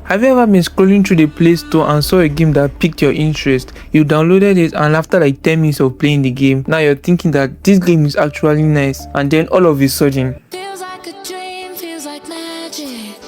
Have you ever been scrolling through the Play Store and saw a game that piqued your interest? You downloaded it, and after like 10 minutes of playing the game, now you're thinking that this game is actually nice, and then all of a sudden, Feels like a dream, feels like magic.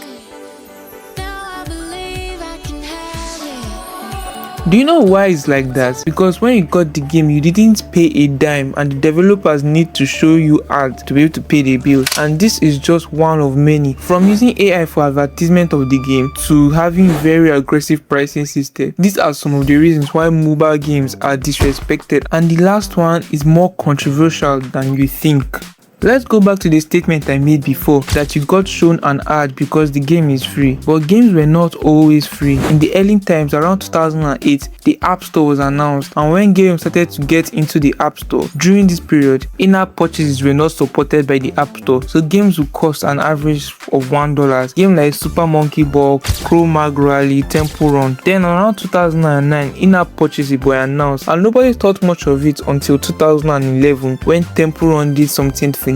Now I believe I can have it. do you know why it's like that? Because when you got the game, you didn't pay a dime, and the developers need to show you ads to be able to pay the bills. And this is just one of many. From using AI for advertisement of the game to having very aggressive pricing system. These are some of the reasons why mobile games are disrespected. And the last one is more controversial than you think. Let's go back to the statement I made before that you got shown an ad because the game is free. But games were not always free. In the early times around 2008, the App Store was announced, and when games started to get into the App Store, during this period, in-app purchases were not supported by the App Store, so games would cost an average of $1. Games like Super Monkey Ball, Crow Mag Rally, Temple Run. Then around 2009, in-app purchases were announced, and nobody thought much of it until 2011 when Temple Run did something phenomenal.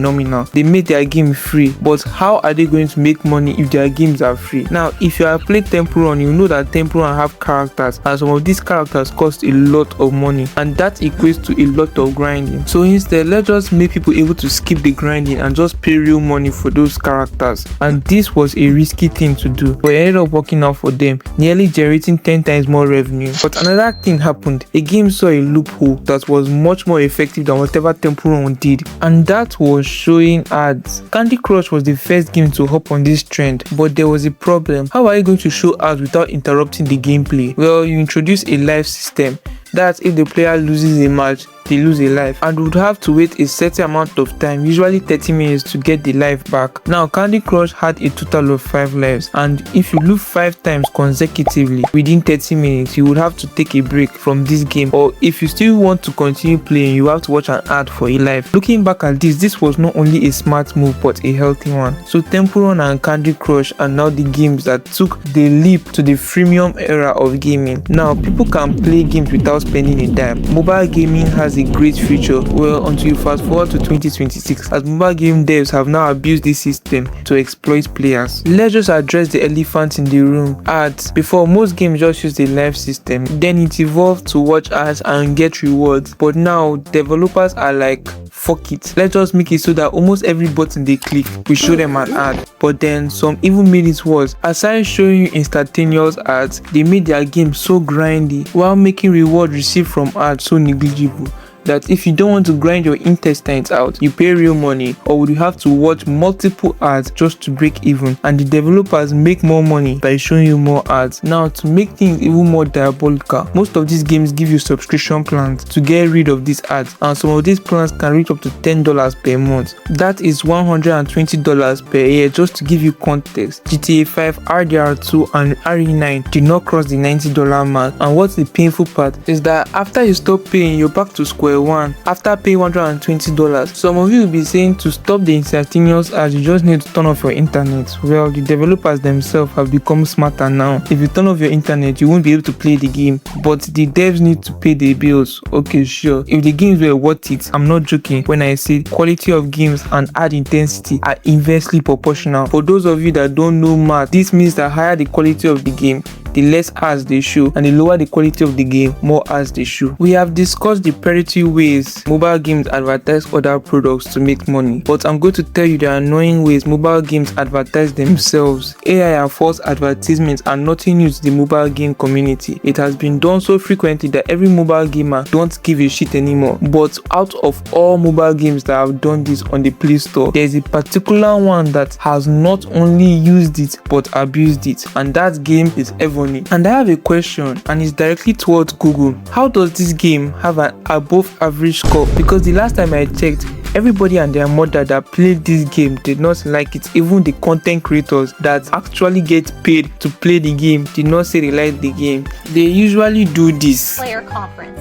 They made their game free, but how are they going to make money if their games are free? Now, if you have played Temple Run, you know that Temple Run have characters, and some of these characters cost a lot of money, and that equates to a lot of grinding. So instead, let's just make people able to skip the grinding and just pay real money for those characters. And this was a risky thing to do, but it ended up working out for them, nearly generating 10 times more revenue. But another thing happened. A game saw a loophole that was much more effective than whatever Temple Run did, and that was showing ads. Candy Crush was the first game to hop on this trend, but there was a problem. How are you going to show ads without interrupting the gameplay? Well, you introduce a live system. That's if the player loses a match, they lose a life, and would have to wait a certain amount of time, usually 30 minutes, to get the life back. Now, Candy Crush had a total of 5 lives, and if you lose 5 times consecutively within 30 minutes, you would have to take a break from this game, or if you still want to continue playing, you have to watch an ad for a life. Looking back at this was not only a smart move but a healthy one. So Temple Run and Candy Crush are now the games that took the leap to the freemium era of gaming. Now, people can play games without spending a dime. Mobile gaming has a great future, well, until you fast forward to 2026, as mobile game devs have now abused this system to exploit players. Let's just address the elephant in the room: ads. Before, most games just use the live system, then it evolved to watch ads and get rewards, but now developers are like, fuck it, let's just make it so that almost every button they click will show them an ad. But then some even made it worse. Aside showing you instantaneous ads, they made their game so grindy while making reward received from ads so negligible that if you don't want to grind your intestines out, you pay real money, or would you have to watch multiple ads just to break even, and the developers make more money by showing you more ads. Now, to make things even more diabolical, most of these games give you subscription plans to get rid of these ads, and some of these plans can reach up to $10 per month. That is $120 per year. Just to give you context, GTA 5, RDR2 and RE9 did not cross the $90 mark, and what's the painful part is that after you stop paying, you're back to square one after paying $120. Some of you will be saying to stop the instantaneous ads, you just need to turn off your internet. Well, the developers themselves have become smarter now. If you turn off your internet, you won't be able to play the game, but the devs need to pay the bills. Okay, sure, if the games were worth it, I'm not joking when I say quality of games and ad intensity are inversely proportional. For those of you that don't know math, this means that higher the quality of the game, the less ads they show, and the lower the quality of the game, more ads they show. We have discussed the predatory ways mobile games advertise other products to make money, but I'm going to tell you the annoying ways mobile games advertise themselves. AI and false advertisements are nothing new to the mobile game community. It has been done so frequently that every mobile gamer don't give a shit anymore. But out of all mobile games that have done this on the Play Store, there is a particular one that has not only used it but abused it, and that game is Evan. And I have a question, and it's directly towards Google. How does this game have an above average score? Because the last time I checked, everybody and their mother that played this game did not like it. Even the content creators that actually get paid to play the game did not say they like the game. They usually do this. Player conference.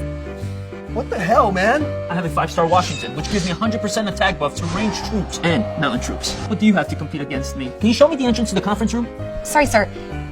What the hell, man? I have a 5-star Washington, which gives me 100% attack buff to range troops and mountain troops. What do you have to compete against me? Can you show me the entrance to the conference room? Sorry, sir.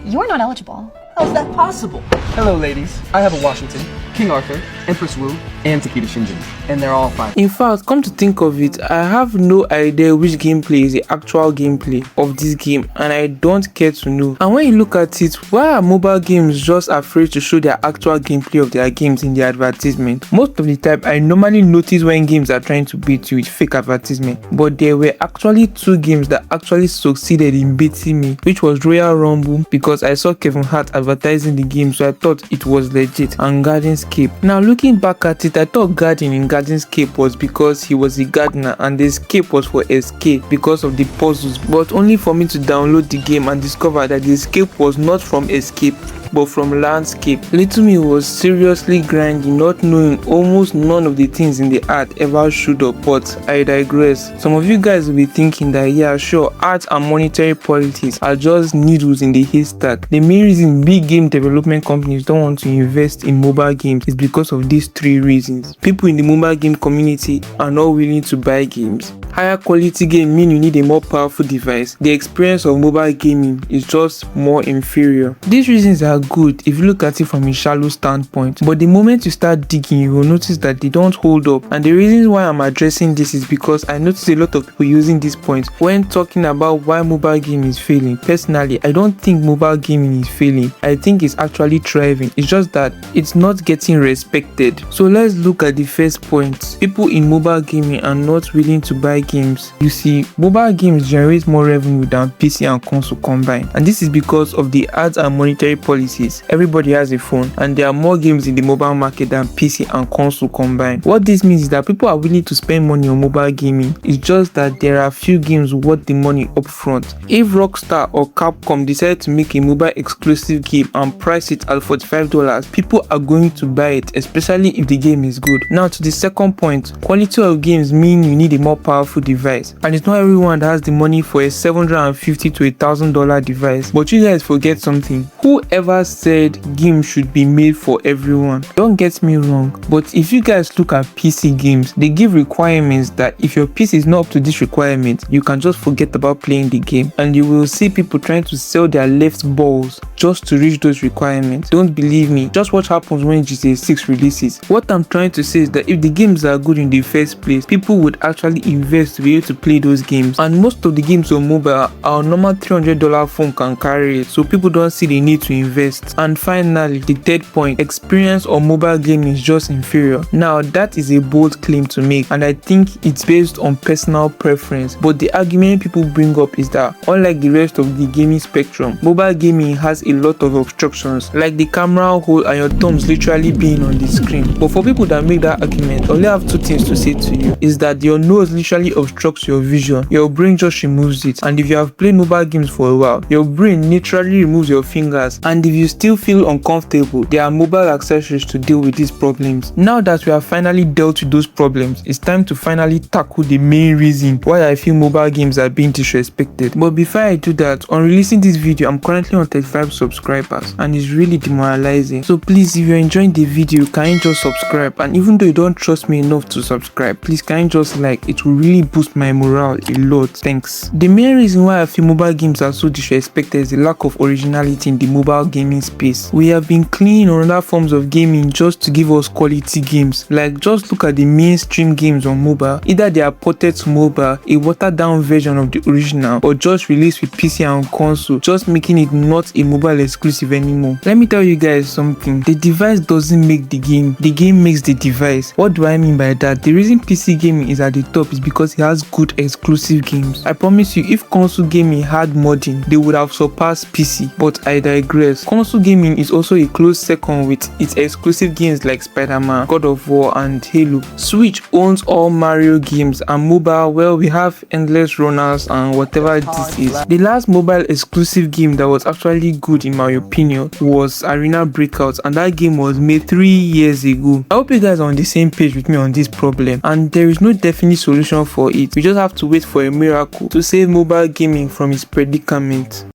You are not eligible. How's that possible? Hello, ladies. I have a Washington, King Arthur, Empress Wu, and Takeda Shinjin, and they're all fine. In fact, come to think of it, I have no idea which gameplay is the actual gameplay of this game, and I don't care to know. And when you look at it, why are mobile games just afraid to show their actual gameplay of their games in the advertisement? Most of the time, I normally notice when games are trying to beat you with fake advertisement, but there were actually two games that actually succeeded in beating me, which was Royal Rumble, because I saw Kevin Hart advertising the game, so I thought it was legit, and Gardenscape. Now looking back at it, I thought garden in Gardenscape was because he was a gardener and the escape was for escape because of the puzzles, but only for me to download the game and discover that the escape was not from escape but from landscape. Little me was seriously grinding, not knowing almost none of the things in the art ever showed up, but I digress. Some of you guys will be thinking that yeah, sure, art and monetary policies are just needles in the haystack. The main reason big game development companies don't want to invest in mobile games is because of these three reasons. People in the mobile game community are not willing to buy games. Higher quality game mean you need a more powerful device. The experience of mobile gaming is just more inferior. These reasons are good if you look at it from a shallow standpoint, but the moment you start digging, you will notice that they don't hold up. And the reason why I'm addressing this is because I notice a lot of people using this point when talking about why mobile gaming is failing. Personally, I don't think mobile gaming is failing. I think it's actually thriving. It's just that it's not getting respected. So let's look at the first point. People in mobile gaming are not willing to buy games. You see, mobile games generate more revenue than PC and console combined, and this is because of the ads and monetary policies. Everybody has a phone and there are more games in the mobile market than PC and console combined. What this means is that people are willing to spend money on mobile gaming. It's just that there are few games worth the money upfront. If Rockstar or Capcom decide to make a mobile exclusive game and price it at $45, people are going to buy it, especially if the game is good. Now to the second point, quality of games mean you need a more powerful device, and it's not everyone that has the money for a $750 to $1,000 device. But you guys forget something. Whoever said games should be made for everyone? Don't get me wrong, but if you guys look at PC games, they give requirements that if your PC is not up to this requirement, you can just forget about playing the game, and you will see people trying to sell their left balls just to reach those requirements. Don't believe me, just what happens when GTA 6 releases. What I'm trying to say is that if the games are good in the first place, people would actually invest to be able to play those games, and most of the games on mobile, our normal $300 phone can carry it, so people don't see the need to invest. And finally, the third point, experience on mobile gaming is just inferior. Now that is a bold claim to make, and I think it's based on personal preference, but the argument people bring up is that unlike the rest of the gaming spectrum, mobile gaming has a lot of obstructions, like the camera hole and your thumbs literally being on the screen. But for people that make that argument, I only have two things to say to you, is that your nose literally obstructs your vision, your brain just removes it, and if you have played mobile games for a while, your brain naturally removes your fingers, and if you still feel uncomfortable, there are mobile accessories to deal with these problems. Now that we have finally dealt with those problems, it's time to finally tackle the main reason why I feel mobile games are being disrespected. But before I do that, on releasing this video, I'm currently on 35 subscribers and it's really demoralizing. So please, if you're enjoying the video, can you just subscribe? And even though you don't trust me enough to subscribe, please can you just like, it will really boost my morale a lot. Thanks. The main reason why I feel mobile games are so disrespected is the lack of originality in the mobile gaming space. We have been cleaning on other forms of gaming just to give us quality games. Like just look at the mainstream games on mobile. Either they are ported to mobile, a watered down version of the original, or just released with PC and console, just making it not a mobile exclusive anymore. Let me tell you guys something. The device doesn't make the game makes the device. What do I mean by that? The reason PC gaming is at the top is because it has good exclusive games. I promise you, if console gaming had modding, they would have surpassed PC, but I digress. Console gaming is also a close second with its exclusive games like Spider-Man, God of War and Halo. Switch owns all Mario games, and mobile, well, we have Endless Runners and whatever this is. The last mobile exclusive game that was actually good in my opinion was Arena Breakout, and that game was made 3 years ago. I hope you guys are on the same page with me on this problem, and there is no definite solution for it. We just have to wait for a miracle to save mobile gaming from its predicament.